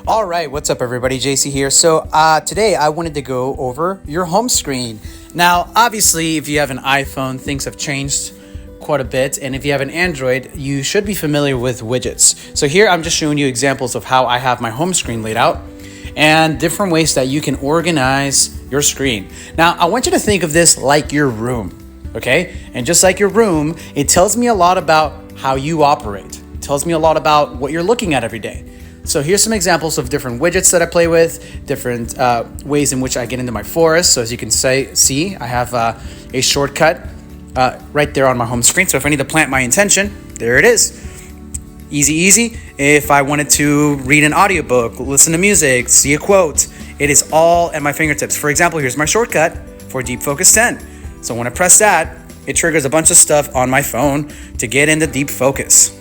All right, what's up everybody, JC here. So today I wanted to go over your home screen. Now, obviously, if you have an iPhone, things have changed quite a bit. And if you have an Android, you should be familiar with widgets. So here I'm just showing you examples of how I have my home screen laid out and different ways that you can organize your screen. Now, I want you to think of this like your room, okay? And just like your room, it tells me a lot about how you operate. It tells me a lot about what you're looking at every day. So here's some examples of different widgets that I play with, different ways in which I get into my forest. So as you can see, I have a shortcut right there on my home screen. So if I need to plant my intention, there it is. Easy. If I wanted to read an audiobook, listen to music, see a quote, it is all at my fingertips. For example, here's my shortcut for Deep Focus 10. So when I press that, it triggers a bunch of stuff on my phone to get into deep focus.